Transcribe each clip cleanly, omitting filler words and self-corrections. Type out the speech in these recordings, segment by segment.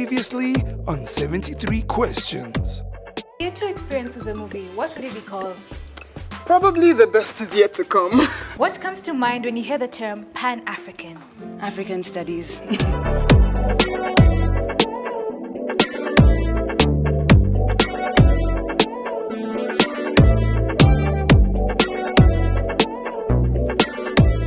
Previously on 73 Questions. Year 2 experience was a movie. What would it be called? Probably the best is yet to come. What comes to mind when you hear the term Pan-African? African studies.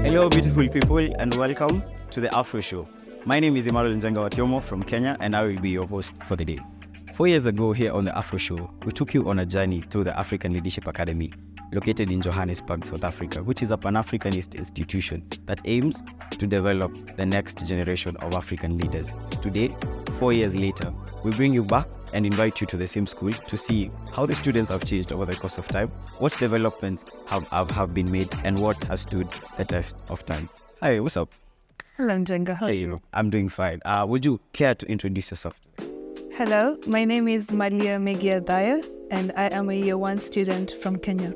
Hello, beautiful people, and welcome to the Afro Show. My name is Emmanuel Nzenga from Kenya, and I will be your host for the day. 4 years ago here on the Afro Show, we took you on a journey through the African Leadership Academy, located in Johannesburg, South Africa, which is a Pan-Africanist institution that aims to develop the next generation of African leaders. Today, 4 years later, we bring you back and invite you to the same school to see how the students have changed over the course of time, what developments have been made, and what has stood the test of time. Hi, what's up? Hello, Njenga. How are you? I'm doing fine. Would you care to introduce yourself? Hello, my name is Malia Megia Daya, and I am a Year 1 student from Kenya.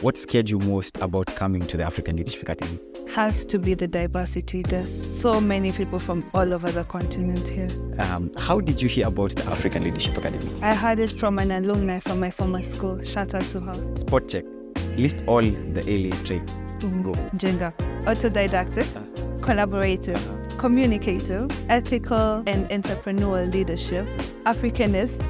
What scared you most about coming to the African Leadership Academy? Has to be the diversity. There's so many people from all over the continent here. How did you hear about the African Leadership Academy? I heard it from an alumni from my former school. Shout out to her. Spot check. List all the ALA traits. Go. Njenga. Autodidactic, collaborative, communicative, ethical and entrepreneurial leadership, Africanist,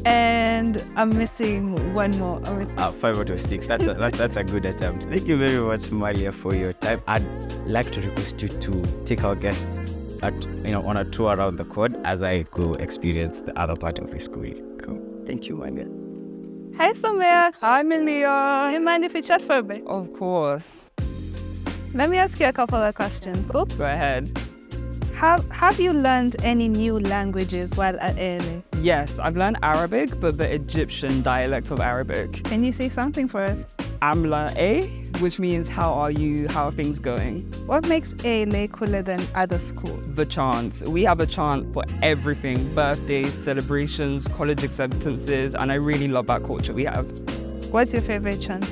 and I'm missing one more. 5 out of 6. That's a good attempt. Thank you very much, Maria, for your time. I'd like to request you to take our guests on a tour around the quad as I go experience the other part of the school. Cool. Thank you, Maria. Hi, Samir. Hi, Malia. Do you mind if we chat for a bit? Of course. Let me ask you a couple of questions. Cool? Go ahead. Have you learned any new languages while at ALA? Yes, I've learned Arabic, but the Egyptian dialect of Arabic. Can you say something for us? Amla A, which means how are you, how are things going? What makes ALA cooler than other schools? The chants. We have a chant for everything, birthdays, celebrations, college acceptances, and I really love that culture we have. What's your favorite chant?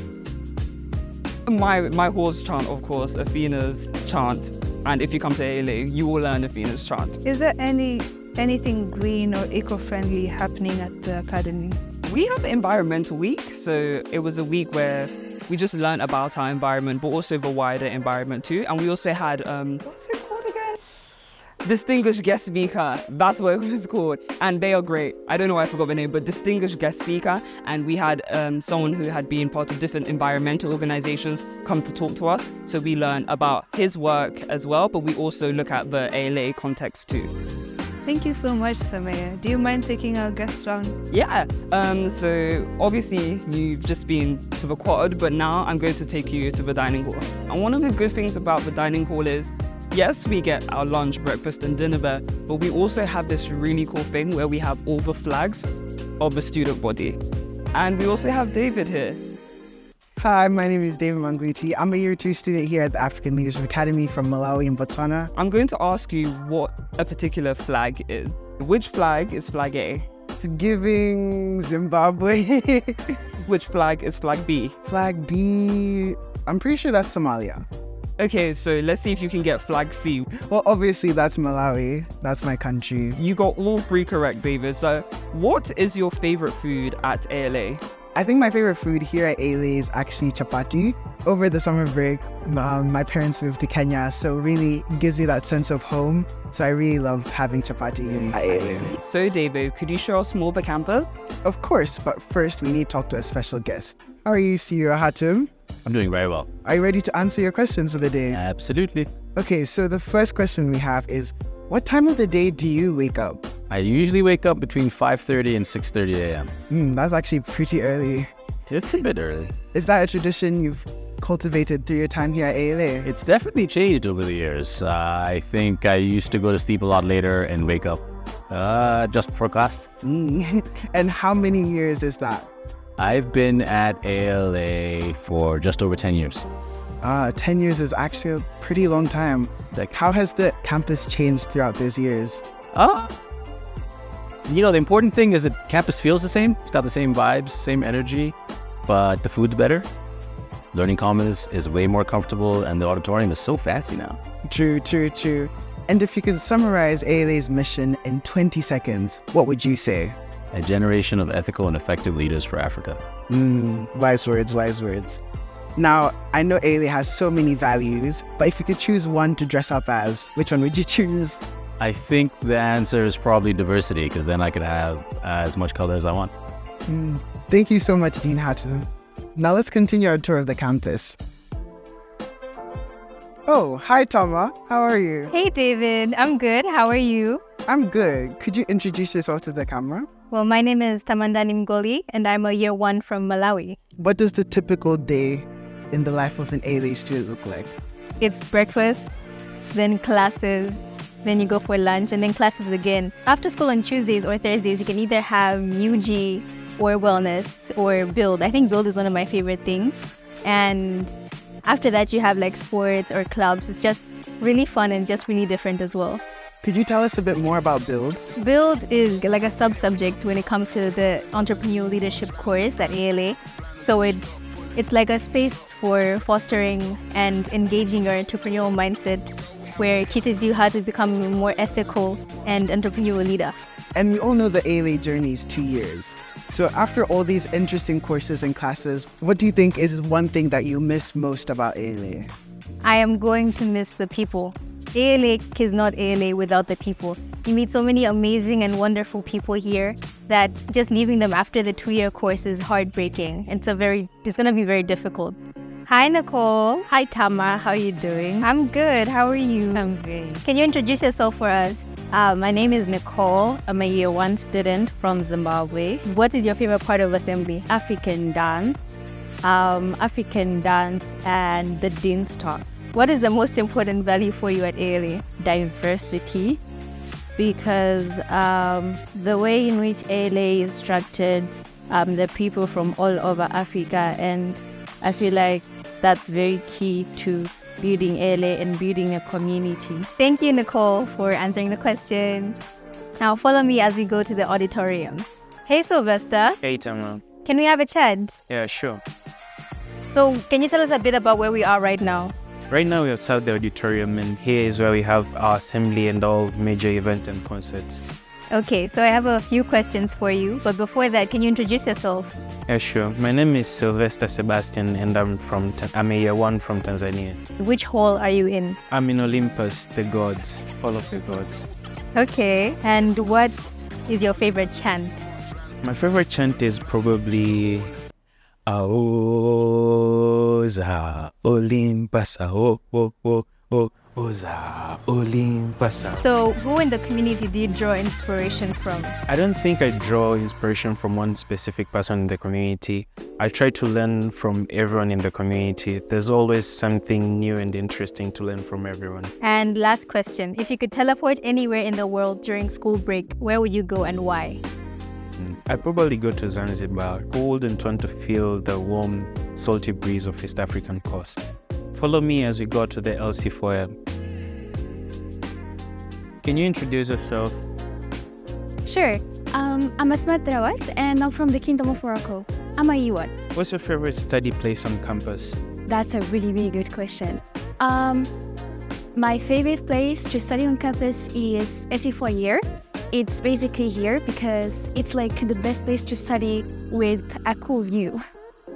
My horse chant, of course, Athena's chant. And if you come to ALA, you will learn Athena's chant. Is there anything green or eco-friendly happening at the academy? We have Environmental Week, so it was a week where we just learned about our environment, but also the wider environment too. And we also had, what's it called again? Distinguished Guest Speaker, that's what it was called. And they are great. I don't know why I forgot the name, but Distinguished Guest Speaker. And we had someone who had been part of different environmental organizations come to talk to us. So we learned about his work as well, but we also look at the ALA context too. Thank you so much, Samaya. Do you mind taking our guests round? Yeah, so obviously you've just been to the quad, but now I'm going to take you to the dining hall. And one of the good things about the dining hall is, yes, we get our lunch, breakfast and dinner there, but we also have this really cool thing where we have all the flags of the student body. And we also have David here. Hi, my name is David Mangwiti. I'm a Year 2 student here at the African Leadership Academy from Malawi in Botswana. I'm going to ask you what a particular flag is. Which flag is flag A? It's giving Zimbabwe. Which flag is flag B? Flag B, I'm pretty sure that's Somalia. Okay, so let's see if you can get flag C. Well, obviously that's Malawi. That's my country. You got all 3 correct, David. So what is your favorite food at ALA? I think my favorite food here at ALA is actually chapati. Over the summer break, my parents moved to Kenya, so really gives me that sense of home. So I really love having chapati at ALA. So David, could you show us more of the campus? Of course, but first we need to talk to a special guest. How are you, Sira Hatim? I'm doing very well. Are you ready to answer your questions for the day? Absolutely. Okay, so the first question we have is, what time of the day do you wake up? I usually wake up between 5:30 and 6:30 a.m. That's actually pretty early. It's a bit early. Is that a tradition you've cultivated through your time here at ALA? It's definitely changed over the years. I think I used to go to sleep a lot later and wake up just before class. And how many years is that? I've been at ALA for just over 10 years. 10 years is actually a pretty long time. Like, how has the campus changed throughout those years? The important thing is that campus feels the same. It's got the same vibes, same energy, but the food's better. Learning Commons is way more comfortable, and the auditorium is so fancy now. True. And if you could summarize ALA's mission in 20 seconds, what would you say? A generation of ethical and effective leaders for Africa. Wise words, wise words. Now, I know ALA has so many values, but if you could choose one to dress up as, which one would you choose? I think the answer is probably diversity, because then I could have as much color as I want. Thank you so much, Dean Hatton. Now let's continue our tour of the campus. Oh, hi Tama. How are you? Hey David, I'm good. How are you? I'm good. Could you introduce yourself to the camera? Well, my name is Tamandani Mgoli and I'm a year 1 from Malawi. What does the typical day in the life of an ALA student look like? It's breakfast, then classes, then you go for lunch and then classes again. After school on Tuesdays or Thursdays, you can either have UG or wellness or build. I think build is one of my favorite things. And after that, you have like sports or clubs. It's just really fun and just really different as well. Could you tell us a bit more about Build? Build is like a sub-subject when it comes to the entrepreneurial leadership course at ALA. So it's like a space for fostering and engaging your entrepreneurial mindset where it teaches you how to become a more ethical and entrepreneurial leader. And we all know the ALA journey is 2 years. So after all these interesting courses and classes, what do you think is one thing that you miss most about ALA? I am going to miss the people. ALA is not ALA without the people. You meet so many amazing and wonderful people here that just leaving them after the 2-year course is heartbreaking. It's going to be very difficult. Hi, Nicole. Hi, Tama. How are you doing? I'm good. How are you? I'm great. Can you introduce yourself for us? My name is Nicole. I'm a year 1 student from Zimbabwe. What is your favorite part of assembly? African dance and the Dean's talk. What is the most important value for you at ALA? Diversity, because the way in which ALA is structured, the people from all over Africa, and I feel like that's very key to building ALA and building a community. Thank you, Nicole, for answering the question. Now follow me as we go to the auditorium. Hey, Sylvester. Hey, Tama. Can we have a chat? Yeah, sure. So, can you tell us a bit about where we are right now? Right now we're outside the auditorium and here is where we have our assembly and all major events and concerts. Okay, so I have a few questions for you, but before that, can you introduce yourself? Yeah, sure. My name is Sylvester Sebastian and I'm a year 1 from Tanzania. Which hall are you in? I'm in Olympus, the gods, all of the gods. Okay, and what is your favorite chant? My favorite chant is probably Aoza Olympasa, Oza Olympasa. So, who in the community do you draw inspiration from? I don't think I draw inspiration from one specific person in the community. I try to learn from everyone in the community. There's always something new and interesting to learn from everyone. And last question, if you could teleport anywhere in the world during school break, where would you go and why? I'd probably go to Zanzibar, cold and want to feel the warm, salty breeze of East African coast. Follow me as we go to the LC foyer. Can you introduce yourself? Sure. I'm Asma and I'm from the Kingdom of Morocco. I'm a U1. What's your favorite study place on campus? That's a really, really good question. My favorite place to study on campus is SE Foyer. It's basically here because it's like the best place to study with a cool view.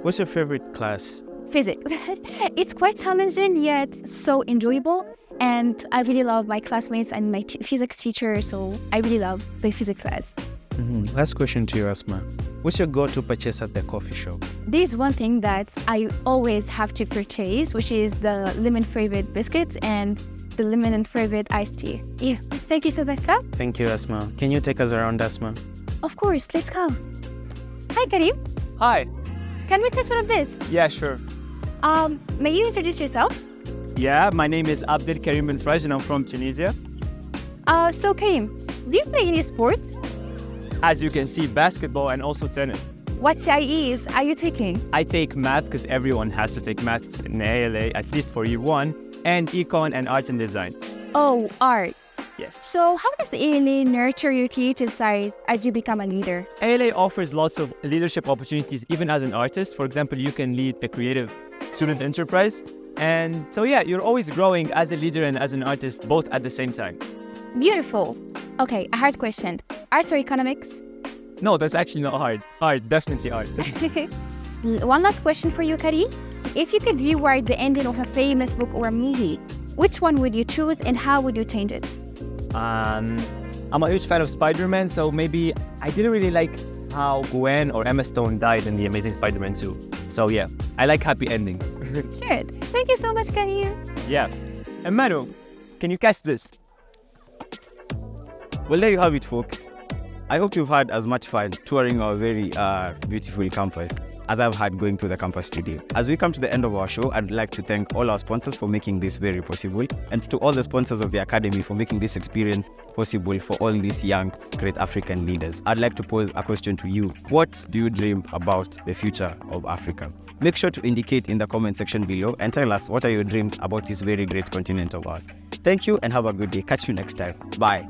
What's your favorite class? Physics. It's quite challenging yet so enjoyable, and I really love my classmates and my physics teacher, so I really love the physics class. Last question to you, Asma. What's your go-to purchase at the coffee shop? There's one thing that I always have to purchase, which is the lemon flavored biscuits and the lemon and flavored iced tea. Yeah, thank you, Sylvester. Thank you, Asma. Can you take us around, Asma? Of course, let's go. Hi, Karim. Hi. Can we touch on a bit? Yeah, sure. May you introduce yourself? Yeah, my name is Abdel Karim Ben Fraj and I'm from Tunisia. So Karim, do you play any sports? As you can see, basketball and also tennis. What CIEs are you taking? I take math because everyone has to take maths in ALA, at least for year 1, and econ and art and design. Oh, art. Yes. So how does the ALA nurture your creative side as you become a leader? ALA offers lots of leadership opportunities even as an artist. For example, you can lead a creative student enterprise And so yeah, you're always growing as a leader and as an artist, both at the same time. Beautiful. Okay, a hard question. Arts or economics? No, that's actually not hard. Art, definitely art. One last question for you, Karim. If you could rewrite the ending of a famous book or movie, which one would you choose and how would you change it? I'm a huge fan of Spider-Man, so maybe I didn't really like how Gwen or Emma Stone died in The Amazing Spider-Man 2. So yeah, I like happy ending. Sure. Thank you so much, Karim. Yeah. And Manu, can you catch this? Well, there you have it, folks. I hope you've had as much fun touring our very beautiful campus as I've had going through the campus today. As we come to the end of our show, I'd like to thank all our sponsors for making this very possible, and to all the sponsors of the Academy for making this experience possible for all these young, great African leaders. I'd like to pose a question to you. What do you dream about the future of Africa? Make sure to indicate in the comment section below and tell us what are your dreams about this very great continent of ours. Thank you and have a good day. Catch you next time. Bye.